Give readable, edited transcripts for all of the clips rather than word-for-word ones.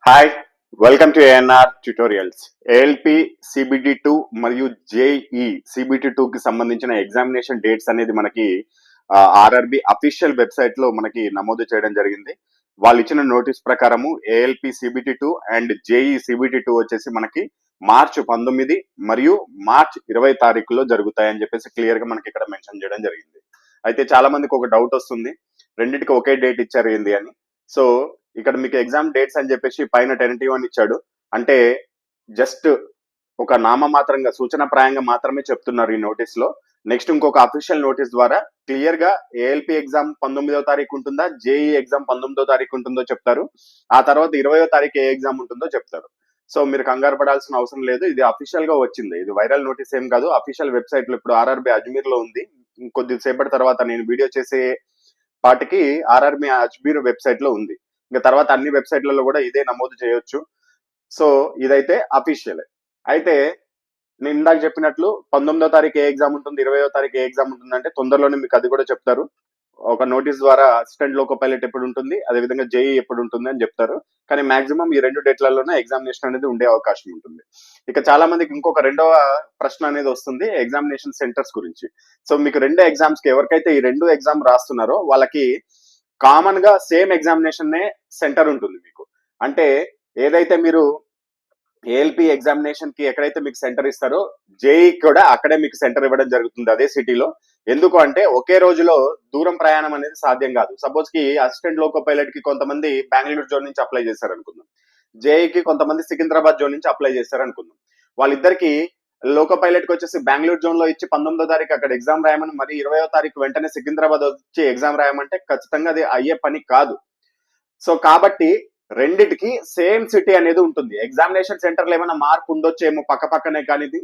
Hi, welcome to ANR tutorials. ALP CBT 2 మరియు JEE CBT 2 కి సంబంధించిన ఎగ్జామినేషన్ డేట్స్ అనేది మనకి ఆర్ఆర్బి అఫీషియల్ వెబ్సైట్ లో మనకి నమోదు చేయడం జరిగింది. వాళ్ళు ఇచ్చిన నోటీస్ ప్రకారము ALP CBT 2 and JEE CBT 2 వచ్చేసి మనకి మార్చి 19 మరియు మార్చి 20 తారీఖులో జరుగుతాయని చెప్పేసి క్లియర్ గా మనకి ఇక్కడ మెన్షన్ చేయడం జరిగింది. అయితే చాలా మందికి ఒక డౌట్ వస్తుంది, రెండింటికి ఒకే డేట్ ఇచ్చారు ఏంది అని. సో ఇక్కడ మీకు ఎగ్జామ్ డేట్స్ అని చెప్పేసి పైన టెంటేటివ్ అని ఇచ్చాడు. అంటే జస్ట్ ఒక నామమాత్రంగా సూచనప్రాయంగా మాత్రమే చెప్తున్నారు ఈ నోటీస్ లో. నెక్స్ట్ ఇంకొక అఫీషియల్ నోటీస్ ద్వారా క్లియర్ గా ఏఎల్పి ఎగ్జామ్ 19వ తారీఖు ఉంటుందా, జేఈ ఎగ్జామ్ 19వ తారీఖు ఉంటుందో చెప్తారు. ఆ తర్వాత 20వ తారీఖు ఏ ఎగ్జామ్ ఉంటుందో చెప్తారు. సో మీరు కంగారు పడాల్సిన అవసరం లేదు. ఇది అఫీషియల్ గా వచ్చింది, ఇది వైరల్ నోటీస్ ఏం కాదు. అఫీషియల్ వెబ్సైట్ లో ఇప్పుడు ఆర్ఆర్బి అజ్మీర్ లో ఉంది. కొద్దిసేపటి తర్వాత నేను వీడియో చేసే పాటికి ఆర్ఆర్బి అజ్మీర్ వెబ్సైట్ లో ఉంది. ఇంకా తర్వాత అన్ని వెబ్సైట్లలో కూడా ఇదే నమోదు చేయొచ్చు. సో ఇదైతే అఫీషియల్. అయితే నేను ఇందాక చెప్పినట్లు 19వ తారీఖు ఏ ఎగ్జామ్ ఉంటుంది, 20వ తారీఖు ఏ ఎగ్జామ్ ఉంటుంది అంటే తొందరలోనే మీకు అది కూడా చెప్తారు. ఒక నోటీస్ ద్వారా అసిస్టెంట్ లోకో పైలట్ ఎప్పుడు ఉంటుంది, అదేవిధంగా జేఈ ఎప్పుడు ఉంటుంది అని చెప్తారు. కానీ మాక్సిమం ఈ 2 డేట్లలోనే ఎగ్జామినేషన్ అనేది ఉండే అవకాశం ఉంటుంది. ఇక చాలా మందికి ఇంకొక రెండవ ప్రశ్న అనేది వస్తుంది ఎగ్జామినేషన్ సెంటర్స్ గురించి. సో మీకు 2 ఎగ్జామ్స్ కి ఎవరికైతే ఈ 2 ఎగ్జామ్ రాస్తున్నారో వాళ్ళకి కామన్ గా సేమ్ ఎగ్జామినేషన్ సెంటర్ ఉంటుంది మీకు. అంటే ఏదైతే మీరు ఏఎల్పి ఎగ్జామినేషన్ కి ఎక్కడైతే మీకు సెంటర్ ఇస్తారో జేఈ కూడా అక్కడే మీకు సెంటర్ ఇవ్వడం జరుగుతుంది, అదే సిటీలో. ఎందుకు అంటే ఒకే రోజులో దూరం ప్రయాణం అనేది సాధ్యం కాదు. సపోజ్ కి అసిస్టెంట్ లోకో పైలట్ కి కొంతమంది బెంగళూరు జోన్ నుంచి అప్లై చేశారు అనుకుందాం, జేఈకి కొంతమంది సికింద్రాబాద్ జోన్ నుంచి అప్లై చేశారు అనుకుందాం. వాళ్ళిద్దరికి లోకో పైలట్ కి వచ్చేసి బెంగళూరు జోన్ లో ఇచ్చి 19వ తారీఖు అక్కడ ఎగ్జామ్ రాయమని, మరి 20వ తారీఖు వెంటనే సికింద్రాబాద్ వచ్చి ఎగ్జామ్ రాయమంటే ఖచ్చితంగా అది అయ్యే పని కాదు. సో కాబట్టి రెండిటికి సేమ్ సిటీ అనేది ఉంటుంది. ఎగ్జామినేషన్ సెంటర్లో ఏమైనా మార్పు ఉండొచ్చేమో పక్క పక్కనే, కానీ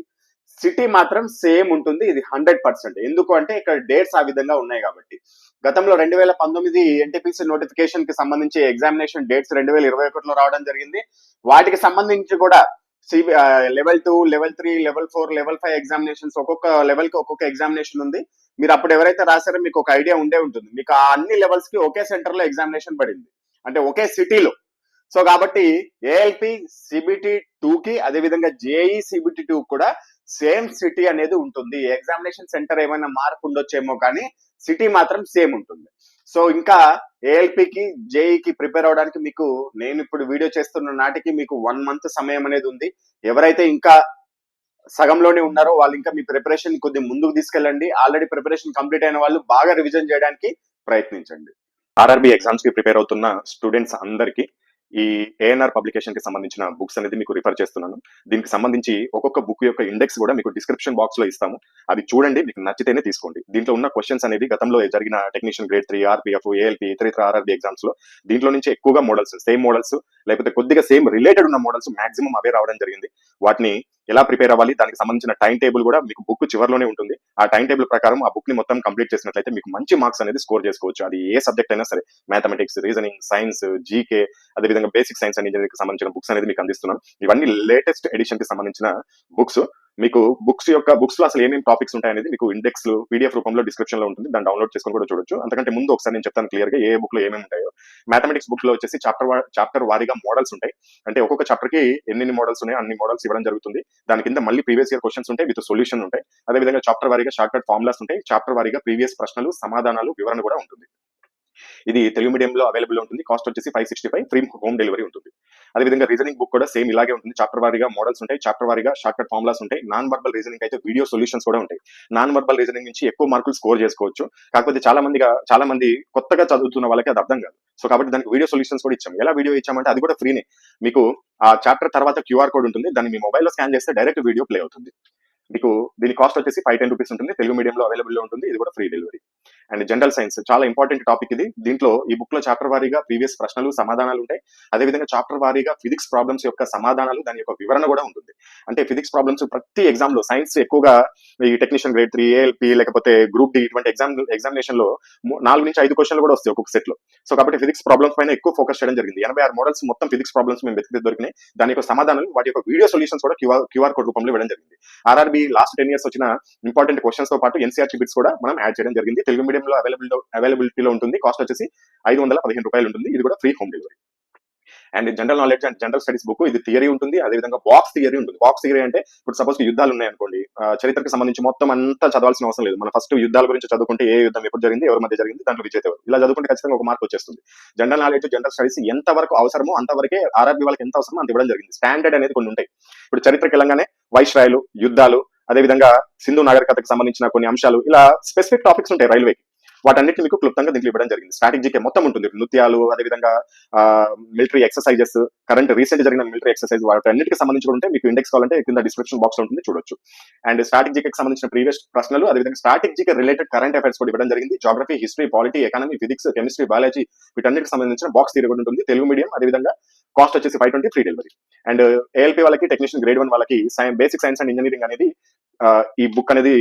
సిటీ మాత్రం సేమ్ ఉంటుంది. ఇది 100%. ఎందుకు అంటే ఇక్కడ డేట్స్ ఆ విధంగా ఉన్నాయి కాబట్టి. గతంలో 2019 ఎన్టీపీసీ నోటిఫికేషన్ కి సంబంధించి ఎగ్జామినేషన్ డేట్స్ 2021లో రావడం జరిగింది. వాటికి సంబంధించి కూడా level 2, level 3, level 4, level 5 examinations ఒక్కొక్క లెవెల్ కి ఒక్కొక్క ఎగ్జామినేషన్ ఉంది. మీరు అప్పుడు ఎవరైతే రాశారో మీకు ఒక ఐడియా ఉండే ఉంటుంది. మీకు ఆ అన్ని లెవెల్స్ కి ఒకే సెంటర్ లో ఎగ్జామినేషన్ పడింది, అంటే ఒకే సిటీలో. సో కాబట్టి ఏఎల్పి సిబిటి 2 కి అదేవిధంగా జేఈ సిబిటి 2 కూడా సేమ్ సిటీ అనేది ఉంటుంది. ఎగ్జామినేషన్ సెంటర్ ఏమైనా మార్పు ఉండొచ్చేమో కానీ సిటీ మాత్రం సేమ్ ఉంటుంది. సో ఇంకా ఏఎల్పికి జేఈకి ప్రిపేర్ అవడానికి మీకు నేను ఇప్పుడు వీడియో చేస్తున్న నాటికి మీకు 1 మంత్ సమయం అనేది ఉంది. ఎవరైతే ఇంకా సగంలోనే ఉన్నారో వాళ్ళు ఇంకా మీ ప్రిపరేషన్ కొద్ది ముందుకు తీసుకెళ్ళండి. ఆల్రెడీ ప్రిపరేషన్ కంప్లీట్ అయిన వాళ్ళు బాగా రివిజన్ చేయడానికి ప్రయత్నించండి. ఆర్ఆర్బి ఎగ్జామ్స్ కి ప్రిపేర్ అవుతున్న స్టూడెంట్స్ అందరికీ ఈ ఏఎన్ఆర్ పబ్లికేషన్ కి సంబంధించిన బుక్స్ అనేది మీకు రిఫర్ చేస్తున్నాను. దీనికి సంబంధించి ఒక్కొక్క బుక్ యొక్క ఇండెక్స్ కూడా మీకు డిస్క్రిప్షన్ బాక్స్ లో ఇస్తాము. అది చూడండి, మీకు నచ్చితేనే తీసుకోండి. దీంట్లో ఉన్న క్వశ్చన్స్ అనేది గతంలో జరిగిన టెక్నీషియన్ గ్రేడ్ 3, ఆర్పిఎఫ్, ఏఎల్పి, ఇతర ఆర్ఆర్బి ఎగ్జామ్స్ లో దీంట్లో నుంచి ఎక్కువగా మోడల్స్, సేమ్ మోడల్స్ లేకపోతే కొద్దిగా సేమ్ రిలేటెడ్ ఉన్న మోడల్స్ మాక్సిమం అవే రావడం జరిగింది. వాటిని ఎలా ప్రిపేర్ అవ్వాలి, దానికి సంబంధించిన టైం టేబుల్ కూడా మీకు బుక్ చివరిలోనే ఉంటుంది. ఆ టైం టేబుల్ ప్రకారం ఆ బుక్ ని మొత్తం కంప్లీట్ చేసినట్లయితే మీకు మంచి మార్క్స్ అనేది స్కోర్ చేసుకోవచ్చు. అది ఏ సబ్జెక్ట్ అయినా సరే, మ్యాథమెటిక్స్, రీజనింగ్, సైన్స్, జీకే, అదేవిధంగా బేసిక్ సైన్స్ అండ్ ఇంజనీరింగ్ సంబంధించిన బుక్స్ అనేది మీకు అందిస్తున్నాం. ఇవన్నీ లేటెస్ట్ ఎడిషన్ కి సంబంధించిన బుక్స్. మీకు బుక్స్ లో అసలు ఏమేమి టాపిక్స్ ఉంటాయనేది మీకు ఇండెక్స్ పీడిఎఫ్ రూపంలో డిస్క్రిప్షన్ లో ఉంటుంది. దాన్ని డౌన్లోడ్ చేసుకొని కూడా చూడొచ్చు. అంతకంటే ముందు ఒకసారి నేను చెప్తాను క్లియర్ గా ఏ బుక్ లో ఏమేమి ఉంటాయో. మ్యాథమెటిక్స్ బుక్ లో వచ్చేసి చాప్టర్ వారీగా మోడల్స్ ఉంటాయి. అంటే ఒక్కొక్క చాప్టర్ కి ఎన్ని మోడల్స్ ఉన్నాయో అన్ని మోడల్స్ ఇవ్వడం జరుగుతుంది. దాని కింద మళ్ళీ ప్రీవియస్ ఇయర్ క్వశ్చన్స్ ఉంటాయి, విత్ సొల్యూషన్ ఉంటాయి. అదేవిధంగా చాప్టర్ వారీగా షార్ట్ కట్ ఫార్ములాస్ ఉంటాయి. చాప్టర్ వారీగా ప్రీవియస్ ప్రశ్నలు, సమాధానాలు, వివరణ కూడా ఉంటుంది. ఇది తెలుగు మీడియంలో అవైలబుల్ ఉంటుంది. కాస్ట్ వచ్చేసి 565, ఫ్రీ హోమ్ డెలివరీ ఉంటుంది. అదేవిధంగా రీజనింగ్ బుక్ కూడా సేమ్ ఇలాగే ఉంటుంది. చాప్టర్ వారీగా మోడల్స్ ఉంటాయి, చాప్టర్ వారీగా షార్ట్ కట్ ఫార్ములాస్ ఉంటాయి. నాన్ వర్బల్ రీజనింగ్ అయితే వీడియో సొల్యూషన్స్ కూడా ఉంటాయి. నాన్ వర్బల్ రీజనింగ్ నుంచి ఎక్కువ మార్కులు స్కోర్ చేసుకోవచ్చు. కాకపోతే చాలా మంది కొత్తగా చదువుతున్న వాళ్ళకి అది అర్థం కాదు. సో కాబట్టి దానికి వీడియో సొల్యూషన్స్ కూడా ఇచ్చాం. ఎలా వీడియో ఇచ్చామంటే అది కూడా ఫ్రీనే. మీకు ఆ చాప్టర్ తర్వాత క్యూఆర్ కోడ్ ఉంటుంది, దాన్ని మీ మొబైల్లో స్కాన్ చేస్తే డైరెక్ట్ వీడియో ప్లే అవుతుంది. మీకు దీని కాస్ట్ వచ్చేసి 510 రూపీస్ ఉంటుంది. తెలుగు మీడియంలో అవైలబుల్ ఉంటుంది. ఇది కూడా free delivery. And general science చాలా ఇంపార్టెంట్ టాపిక్ ఇది. దీంట్లో ఈ బుక్ లో చాప్టర్ వారీగా ప్రీవియస్ ప్రశ్నలు, సమాధానాలు ఉంటాయి. అదేవిధంగా చాప్టర్ వారీగా ఫిజిక్స్ ప్రాబ్లమ్స్ యొక్క సమాధానాలు, దాని యొక్క వివరణ కూడా ఉంటుంది. అంటే ఫిజిక్స్ ప్రాబ్లమ్స్ ప్రతి ఎగ్జామ్ లో, సైన్స్ ఎక్కువగా ఈ టెక్నీషియన్ గ్రేడ్ 3, ఏఎల్పి లేకపోతే గ్రూప్ డి ఇటువంటి ఎగ్జామినేషన్ లో 4 నుంచి 5 క్వశ్చన్లు కూడా వస్తాయి ఒక్కొక్క సెట్ లో. సో కాబట్టి ఫిజిక్స్ ప్రాబ్లమ్స్ పైన ఎక్కువ ఫోకస్ చేయడం జరిగింది. 86 మోడల్స్ మొత్తం ఫిజిక్స్ ప్రాబ్లమ్స్ మేము వెతికి దొరికినాయి. దాని యొక్క సమాధానాలు, వాటి యొక్క వీడియో సొల్యూషన్స్ కూడా క్యూఆర్ కోడ్ రూపంలో ఇవ్వడం జరిగింది. ఆర్ఆర్బి లాస్ట్ 10 years వచ్చిన ఇంపార్టెంట్ క్వశ్చన్స్ తో పాటు ఎన్సీఆర్టీ బిట్స్ కూడా మనం యాడ్ చేయడం జరిగింది. తెలుగు మీడియంలో అవైలబిలిటీలో ఉంటుంది. కాస్ట్ వచ్చేసి 515 రూపాయలు ఉంటుంది. ఇది కూడా free home delivery. And general knowledge and general studies book ఇది థియరీ ఉంటుంది, అదేవిధంగా బాక్స్ థియరీ ఉంటుంది. బాక్స్ థియరీ అంటే ఇప్పుడు సపోజ్ యుద్ధాలు ఉన్నాయనుకోండి, చరిత్రకు సంబంధించి మొత్తం అంతా చదవాల్సిన అవసరం లేదు. మనం ఫస్ట్ యుద్ధాల గురించి చదువుకుంటే ఏ యుద్ధం ఎప్పుడు జరిగింది, ఎవరి మధ్య జరిగింది, దాంట్లో విజేత ఎవరు, ఇలా చదువుకుంటే ఖచ్చితంగా ఒక మార్క్ వచ్చేస్తుంది. జనరల్ నాలెడ్జ్ జనరల్ స్టడీస్ ఎంత వరకు అవసరమో అంతవరకే ఆర్ఆర్బీ వాళ్ళకి ఎంత అవసరమో అంత ఇవ్వడం జరిగింది. స్టాండర్డ్ అనేది కొన్ని ఉంటాయి. ఇప్పుడు చరిత్రకి వెళ్ళంగానే వైస్రాయలు, యుద్ధాలు, అదేవిధంగా సింధు నాగరికతకు సంబంధించిన కొన్ని అంశాలు, ఇలా స్పెసిఫిక్ టాపిక్స్ ఉంటాయి రైల్వేకి. వాటన్నిటి మీకు క్లుప్తంగా దీంట్లో ఇవ్వడం జరిగింది. స్ట్రాటజీకే మొత్తం ఉంటుంది, నృత్యాలు, అదేవిధంగా మిలిటరీ ఎక్సర్సైజెస్, కరెంట్ రీసెంట్ జరిగిన మిలిటరీ ఎక్సర్సైజ్, వాటన్నిటికి సంబంధించి ఉంటే మీకు ఇండెక్స్ కావాలంటే కింద డిస్క్రిప్షన్ బాక్స్ ఉంటుంది, చూడొచ్చు. అండ్ స్ట్రాటజీకి సంబంధించిన ప్రీవియస్ ప్రశ్నలు, అదేవిధంగా స్ట్రాటజీకి రిలేటెడ్ కరెంట్ అఫైర్స్ కూడా ఇవ్వడం జరిగింది. Geography, history, polity, economy, physics, chemistry, biology, వీటన్నిటికి సంబంధించిన బాక్స్ థియరీ కూడా ఉంటుంది. తెలుగు మీడియం, అదేవిధంగా కాస్ట్ వచ్చేసి 520, ఫ్రీ డెలివరీ. అండ్ ఏఎల్పీ వాళ్ళకి, టెక్నీషియన్ గ్రేడ్ 1 వాళ్ళకి బేసిక్ సైన్స్ అండ్ ఇంజనీరింగ్ అనేది ఈ బుక్ అనేది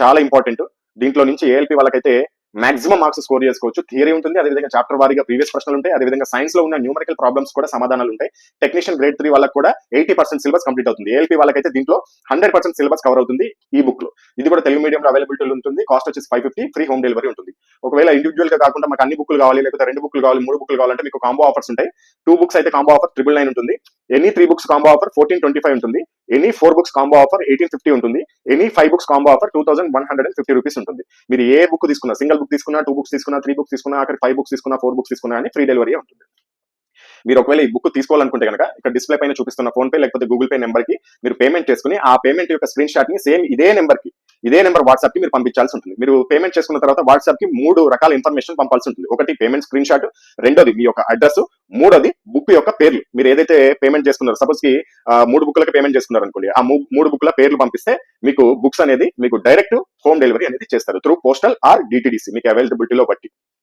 చాలా ఇంపార్టెంట్. దీంట్లో నుంచి ఏఎల్పీ వాళ్ళకైతే మాక్సిమం మార్క్స్ స్కోర్ చేసుకోవచ్చు. థియరీ ఉంటుంది, అదేవిధంగా చాప్టర్ వారీగా ప్రీవియస్ ప్రశ్నలు ఉంటాయి, అదేవిధంగా సైన్స్ లో ఉన్న న్యూమరికల్ ప్రాబ్లమ్స్ కూడా సమాధానాలు ఉంటాయి. టెక్నీషియన్ గ్రేడ్ 3 వాళ్ళకి కూడా 80% సిలబస్ కంప్లీట్ అవుతుంది. ఏఎల్పీ వాళ్ళకైతే దీంట్లో 100% సిలబస్ కవర్ అవుతుంది ఈ బుక్ లో. ఇది కూడా తెలుగు మీడియంలో అవైలబిలిటీ ఉంటుంది. కాస్ట్ వచ్చేసి 550, ఫ్రీ హోమ్ డెలివరీ ఉంటుంది. ఒకవేళ ఇండివిజువల్ గా కాకుండా మాకు అన్ని బుక్లు కావాలి, లేకపోతే 2 బుక్లు కావాలి, 3 బుక్లు కావాలంటే మీకు కాంబో ఆఫర్స్ ఉంటాయి. 2 బుక్స్ అయితే కాంబో ఆఫర్ 999 ఉంటుంది. ఎనీ 3 బుక్స్ కాంబో ఆఫర్ 1425 ఉంటుంది. ఎనీ 4 బుక్స్ కాంబో ఆఫర్ 1850 ఉంటుంది. Any 5 books combo offer 2150 rupees ఉంటుంది. మీరు ఏ బుక్ తీసుకున్నా, సింగిల్ బుక్ తీసుకున్నా, 2 బుక్స్ తీసుకున్నా, 3 బుక్స్ తీసుకున్నా, అక్కడ 5 బుక్స్ తీసుకున్నా, 4 బుక్స్ తీసుకున్నా అని ఫ్రీ డెలివరీ ఉంటుంది. మీరు ఒకవేళ ఈ బుక్ తీసుకోవాలనుకుంటే కనుక ఇక్కడ డిస్ప్లే పైన చూపిస్తున్న ఫోన్ పే లేకపోతే గూగుల్ పే నెంబర్ కి మీరు పేమెంట్ చేసుకుని, ఆ పేమెంట్ యొక్క స్క్రీన్ షాట్ ని సేమ్ ఇదే నెంబర్ వాట్సాప్ కి మీరు పంపించాల్సి ఉంటుంది. మీరు పేమెంట్ చేసుకున్న తర్వాత వాట్సాప్ కి 3 రకాల ఇన్ఫర్మేషన్ పంపాల్సి ఉంటుంది. ఒకటి పేమెంట్ స్క్రీన్ షాట్, రెండోది మీ యొక్క అడ్రస్, మూడోది బుక్ యొక్క పేర్లు. మీరు ఏదైతే పేమెంట్ చేసుకున్నారో, సపోజ్ కి 3 బుక్లకి పేమెంట్ చేసుకున్నారు అనుకోండి, ఆ 3 బుక్ల పేర్లు పంపిస్తే మీకు బుక్స్ అనేది మీకు డైరెక్ట్ హోమ్ డెలివరీ అనేది చేస్తారు త్రూ పోస్టల్ ఆర్ డిటిడిసి, మీకు అవైలబిలిటీలో బట్టి.